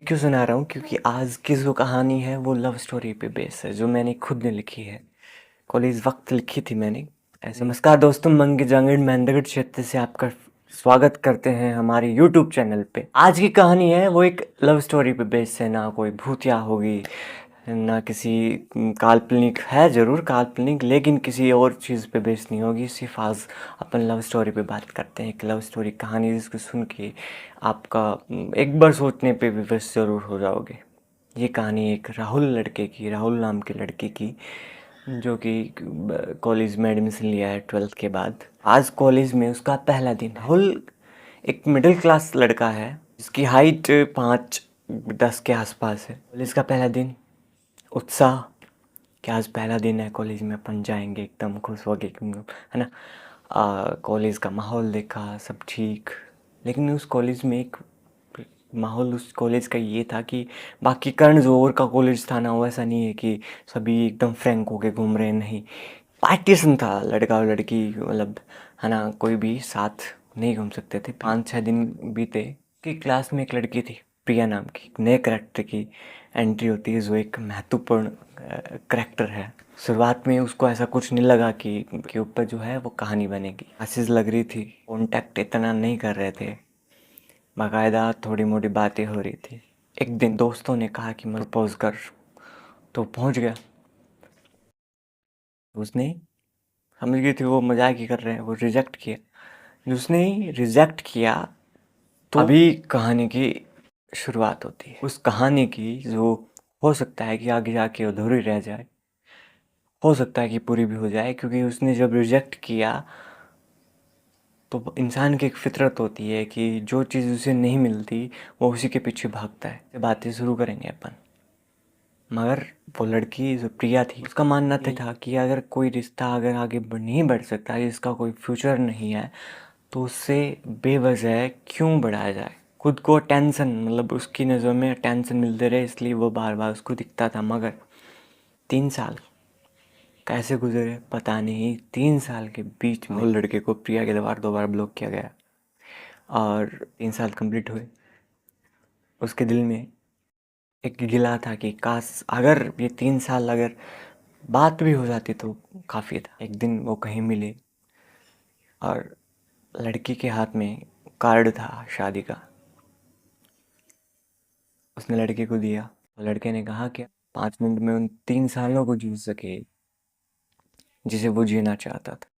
क्यों सुना रहा हूँ? क्योंकि आज की जो कहानी है वो लव स्टोरी पे बेस है, जो मैंने खुद ने लिखी है। कॉलेज वक्त लिखी थी मैंने ऐसे। नमस्कार दोस्तों, मंगे जांगड़ मेंदगढ़ क्षेत्र से आपका स्वागत करते हैं हमारे यूट्यूब चैनल पे। आज की कहानी है वो एक लव स्टोरी पे बेस है। ना कोई भूतिया होगी, ना किसी काल्पनिक है, ज़रूर काल्पनिक, लेकिन किसी और चीज़ पे बेस नहीं होगी। सिर्फ आज अपन लव स्टोरी पे बात करते हैं। एक लव स्टोरी कहानी जिसको सुन के आपका एक बार सोचने पे भी बस ज़रूर हो जाओगे। ये कहानी एक राहुल नाम के लड़के की, जो कि कॉलेज में एडमिशन लिया है 12th के बाद। आज कॉलेज में उसका पहला दिन। राहुल एक मिडिल क्लास लड़का है जिसकी हाइट 5'10" के आसपास है। कॉलेज का पहला दिन, उत्साह कि आज पहला दिन है कॉलेज में, अपन जाएंगे, एकदम खुश हो गए, है ना। कॉलेज का माहौल देखा, सब ठीक। लेकिन उस कॉलेज में एक माहौल उस कॉलेज का ये था कि बाकी कर्ण जोहर का कॉलेज था ना, वैसा नहीं है कि सभी एकदम फ्रैंक होके घूम रहे हैं, नहीं। पार्टीशन था, लड़का और लड़की मतलब, है ना, कोई भी साथ नहीं घूम सकते थे। 5-6 दिन बीते कि क्लास में एक लड़की थी, प्रिया नाम की। एक नए करेक्टर की एंट्री होती है जो एक महत्वपूर्ण करेक्टर है। शुरुआत में उसको ऐसा कुछ नहीं लगा कि के ऊपर जो है वो कहानी बनेगी। क्लासेस लग रही थी, कॉन्टैक्ट इतना नहीं कर रहे थे, बाकायदा थोड़ी मोटी बातें हो रही थी। एक दिन दोस्तों ने कहा कि मैं प्रपोज कर, तो पहुंच गया। उसने समझ गई थी वो मजाक ही कर रहे हैं, वो रिजेक्ट किया। उसने रिजेक्ट किया तो अभी कहानी की शुरुआत होती है। उस कहानी की जो हो सकता है कि आगे जाके अधूरी रह जाए, हो सकता है कि पूरी भी हो जाए। क्योंकि उसने जब रिजेक्ट किया तो इंसान की एक फितरत होती है कि जो चीज़ उसे नहीं मिलती वो उसी के पीछे भागता है। बातें शुरू करेंगे अपन। मगर वो लड़की जो प्रिया थी, उसका मानना था कि अगर कोई रिश्ता अगर आगे नहीं बढ़ सकता, जिसका कोई फ्यूचर नहीं है, तो उससे बेवजह क्यों बढ़ाया जाए। खुद को टेंशन, मतलब उसकी नज़र में टेंशन मिलते रहे, इसलिए वो बार बार उसको दिखता था। मगर 3 साल कैसे गुजरे पता नहीं। 3 साल के बीच में लड़के को प्रिया के द्वारा 2 बार ब्लॉक किया गया और 3 साल कंप्लीट हुए। उसके दिल में एक गिला था कि काश अगर ये 3 साल अगर बात भी हो जाती तो काफ़ी था। एक दिन वो कहीं मिले और लड़की के हाथ में कार्ड था शादी का। उसने लड़के को दिया। लड़के ने कहा कि 5 मिनट में उन 3 सालों को जी सके जिसे वो जीना चाहता था।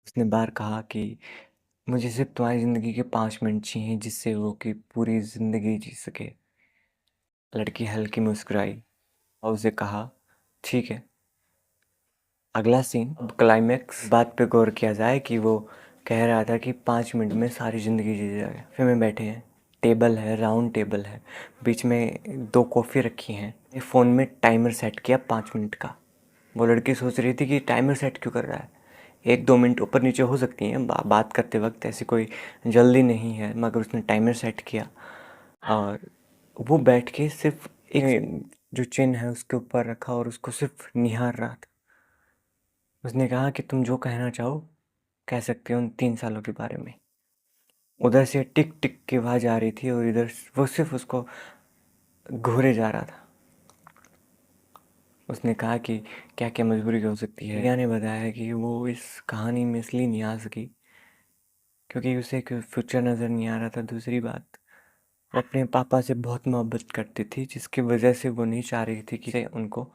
उसने बार कहा कि मुझे सिर्फ तुम्हारी ज़िंदगी के 5 मिनट चाहिए जिससे वो कि पूरी ज़िंदगी जी सके। लड़की हल्की मुस्कुराई और उसे कहा ठीक है। अगला सीन, क्लाइमैक्स बात पे गौर किया जाए कि वो कह रहा था कि 5 मिनट में सारी ज़िंदगी जी जाए। कैफे में बैठे हैं, टेबल है, राउंड टेबल है, बीच में 2 कॉफ़ी रखी हैं। फ़ोन में टाइमर सेट किया 5 मिनट का। वो लड़की सोच रही थी कि टाइमर सेट क्यों कर रहा है, 1-2 मिनट ऊपर नीचे हो सकती हैं बात करते वक्त, ऐसी कोई जल्दी नहीं है। मगर उसने टाइमर सेट किया और वो बैठ के सिर्फ एक जो चिन्ह है उसके ऊपर रखा और उसको सिर्फ निहार रहा था। उसने कहा कि तुम जो कहना चाहो कह सकते हो उन 3 सालों के बारे में। उधर से टिक टिक की आवाज़ आ रही थी और इधर वो सिर्फ उसको घूरे जा रहा था। उसने कहा कि क्या क्या मजबूरी हो सकती है। प्रिया ने बताया कि वो इस कहानी में इसलिए नहीं आ सकी क्योंकि उसे एक फ्यूचर नज़र नहीं आ रहा था। दूसरी बात, वो अपने पापा से बहुत मोहब्बत करती थी, जिसकी वजह से वो नहीं चाह रही थी कि उनको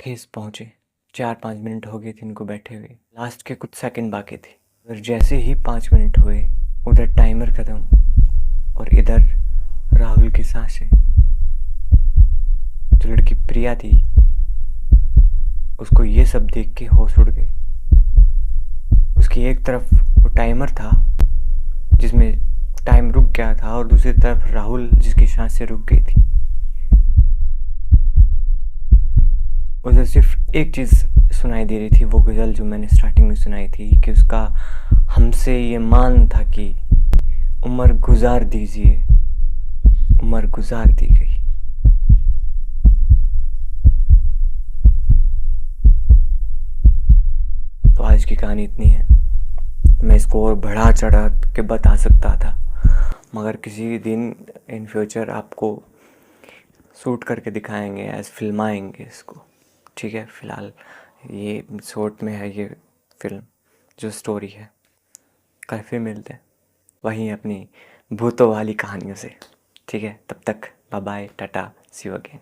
ठेस पहुँचे। 4-5 मिनट हो गए थे इनको बैठे हुए, लास्ट के कुछ सेकंड बाकी थे। और जैसे ही 5 मिनट हुए, उधर टाइमर ख़त्म और इधर राहुल की सांसें। जो लड़की प्रिया थी उसको ये सब देख के होश उड़ गए। उसकी एक तरफ वो टाइमर था जिसमें टाइम रुक गया था और दूसरी तरफ राहुल जिसकी सांसें रुक गई थी। उसे सिर्फ एक चीज़ सुनाई दे रही थी, वो गज़ल जो मैंने स्टार्टिंग में सुनाई थी कि उसका हमसे ये मान था कि उम्र गुजार दीजिए, उम्र गुजार दी गई। तो आज की कहानी इतनी है। मैं इसको और बढ़ा चढ़ा के बता सकता था मगर किसी दिन इन फ्यूचर आपको शूट करके दिखाएंगे, एज फिल्माएंगे इसको। ठीक है, फ़िलहाल ये शॉर्ट में है ये फिल्म जो स्टोरी है। कल फिर मिलते हैं वहीं अपनी भूतों वाली कहानियों से। ठीक है, तब तक bye bye, tata, see you again.